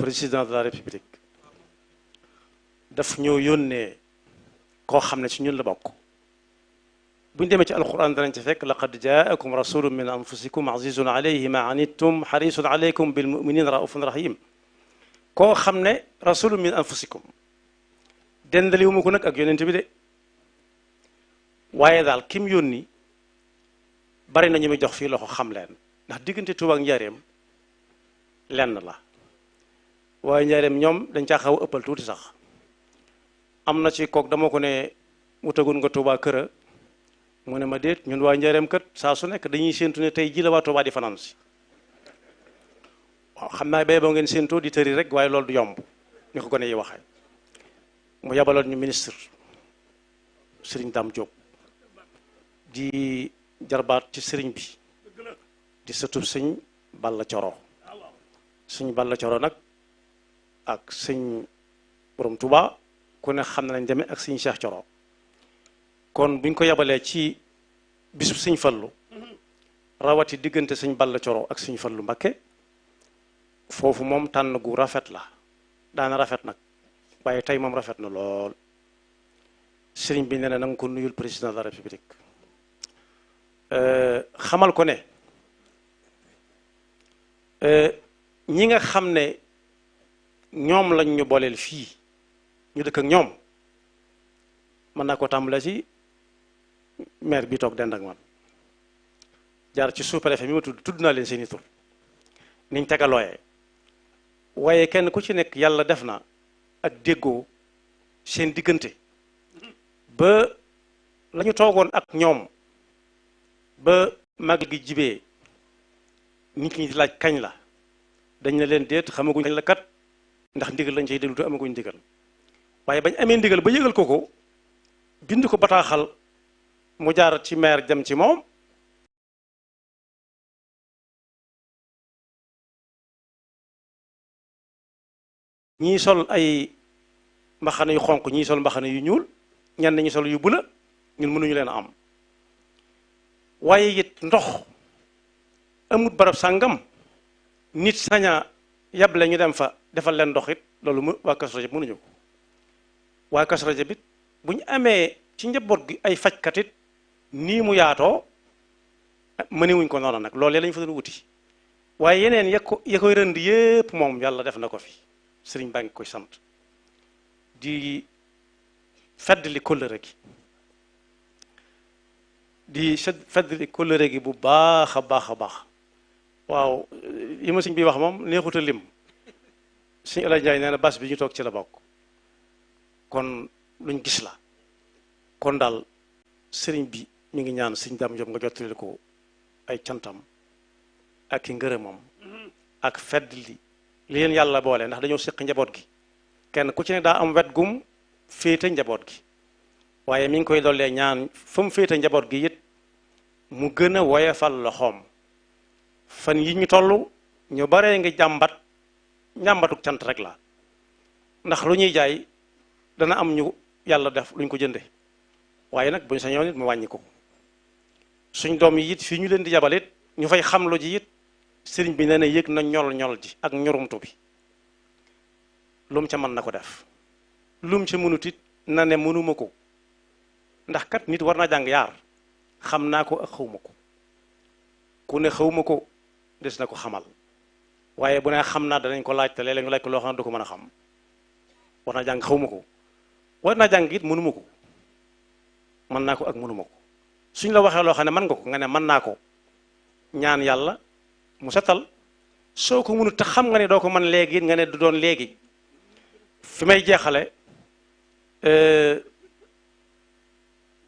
président de la république daf ñoo yónnee koo xam ne ci ñun la bokk buñ demee ci alquran danañ ci fekk laqad jaakum rasulun min anfusikum azizun alayhi ma anittum harisun alaykum bil muminina raufun rahim koo xam ne rasulun min anfusikum dendaliwu ma ko nag ak yonent bi de waaye daal kim yónni bari na ñu muy jox fii loxo xam leen ndax diggante Tuuba ak Njaareem lenn la waaye Njaareem ñoom dañ caa xaw a ëppal tuuti sax am na ci kook dama ko ne wutagun nga Tuuba këra mu ne ma déet ñun waa Njaareem kat saa su nekk dañuy séentu ne tey ji la waa Tuuba di fanaan si waaw xam naa bay boo ngeen séentoo di tëri rek waaye loolu du yomb ni ko gone yi waxee mu yabaloon ñu ministre Sëriñ Dame Diop di jarbaat ci sëriñ bi di sëtub sëñ Balla Coro sëñ Balla Coro nag ak sëñ borom Touba ku ne xam nañ demee ak sëñ Cheikh Coro kon buñ ko yabalee ci bisub sëñ Fallu rawati diggante sëñ Balla Coro ak sëñ Fallu Mbakke foofu moom tànn gu rafet la daana rafet nag waaye tey moom rafet na lool sëriñ bi nee na nga ko nuyul président de la république xamal ko ne ñi nga xam ne ñoom lañ ñu booleel fii ñu dëkk ak ñoom mën naa ko tàmbale ci maire bi toog dend ak man jaar ci sous-préfet mi ma tudd naa leen seeni tur niñ tegalooyee waaye kenn ku ci nekk yàlla def na ak déggoo seen diggante ba la ñu toogoon ak ñoom ba màggal gi jibee nit ñi di laaj kañ la dañ ne leen déet xamaguñ kañ la kat ndax ndigal lañ cay déglu te amaguñ ndigal waaye bañ amee ndigal ba yëgal ko bind ko bataaxal mu jaar ci maire dem ci moom ñii sol ay mbaxana yu xonq ñii sol mbaxana yu ñuul ñenn ñi sol yu bula ñun mënuñu leen a am waaye it ndox amut barab sàngam nit saña yable ñu dem fa defal leen ndox it loolu waa Kazu Rajab mënuñu ko waa Kazu Rajab it bu ñu amee ci njaboot gi ay fajkat it nii mu yaatoo mënewuñ ko noonu nag loolu lañ fa doon wuti waaye yeneen ya koy rënd yépp moom yàlla def na ko fi sëriñ baa ngi koy sant di feddli kóllëre gi di feddli kóllëre gi bu baax a baax a baax waaw yi ma sëñ bi wax moom neexut a lim sëñ Alaaji Njaay nee na bas bi ñu toog ci la bokk kon luñ gis la kon daal sëriñ bi mi ngi ñaan sëñ Dame Diop nga jottali ko ay cantam ak i ngërëmam ak feddli li leen yàlla boole ndax dañoo séq njaboot gi kenn ku ci ne daa am wet gum féete njaboot gi waaye mi ngi koy dollee ñaan fa mu féete njaboot gi it mu gën a woyefal loxoom fan yi ñu toll ñu baree ngi njàmbatuk cant rek la ndax lu ñuy jaay dana am ñu yàlla def luñ ko jënde waaye nag buñ sañoon it mu wàññi ko suñ doom yi it fii ñu leen di yabal it ñu fay xamlu ji it sëriñ bi nee na yëg na ñol ji ak ñorumtu bi lu mu ca mën na ko def lu mu ca mënut it na ne mënuma ko ndax kat nit war na jàng yaar xam naa ko ak xawma ko ku ne xawma ko des na ko xamal waaye bu ne xam naa danañ ko laaj te léeg-léeg ñu laaj ko loo xam ne du ko mën a xam war naa jàng xawma ko war naa jàng it mënuma ko mën naa ko ak mënuma ko suñ la waxee loo xam ne mën nga ko nga ne mën naa ko ñaan yàlla mu setal soo ko mënut te xam nga ne doo ko mën léegi nga ne du doon léegi fi may jeexale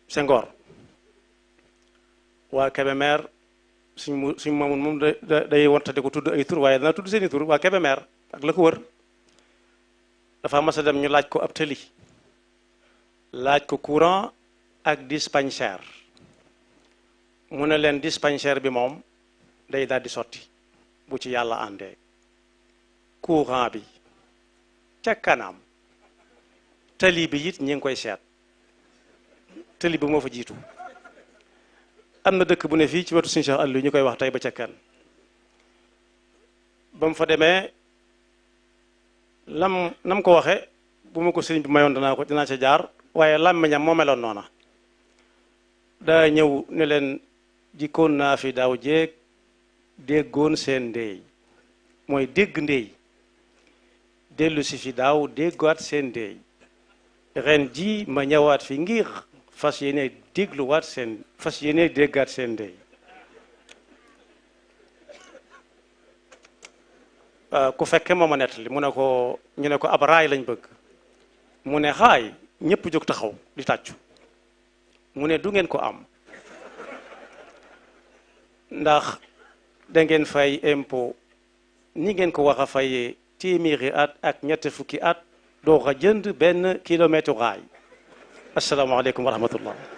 Senghor waa Kébémer suñ maamun moom day wartade ko tudd ay tur waaye dana tudd seeni tur waa Kébémer ak la ko wër dafa mas a dem ñu laaj ko ab tëli laaj ko courant ak dispensaire mu ne leen dispensaire bi moom day daal di sotti bu ci yàlla àndee courant bi ca kanam tali bi it ñi ngi koy seet tali bi moo fa jiitu am na dëkk bu ne fii ci wetu Sëñ Cheikh Aliou ñu koy wax tey ba ca kan ba mu fa demee nam ko waxe bu ma ko sëriñ bi mayoon dinaa ca jaar waaye làmmiñam moo meloon noona daa ñëw ne leen jikkoon naa fi daaw jéeg déggoon seen ndéey mooy dégg ndéey dellu si fi daaw déggaat seen ndéey ren ji ma ñëwaat fi ngir fas yéene dégluwaat seen fas yéene déggaat seen ndéey ku fekke moo ma nettali mu ne ko ñu ne ko ab raay lañ bëgg mu ne xaay ñépp jóg taxaw di tàccu mu ne du ngeen ko am ndax da ngeen fay impôt ni ngeen ko wax a fayee téeméeri at ak ñetti fukki at doo ko jënd benn kilomètre raay asalaamaaleykum wa rahmatullah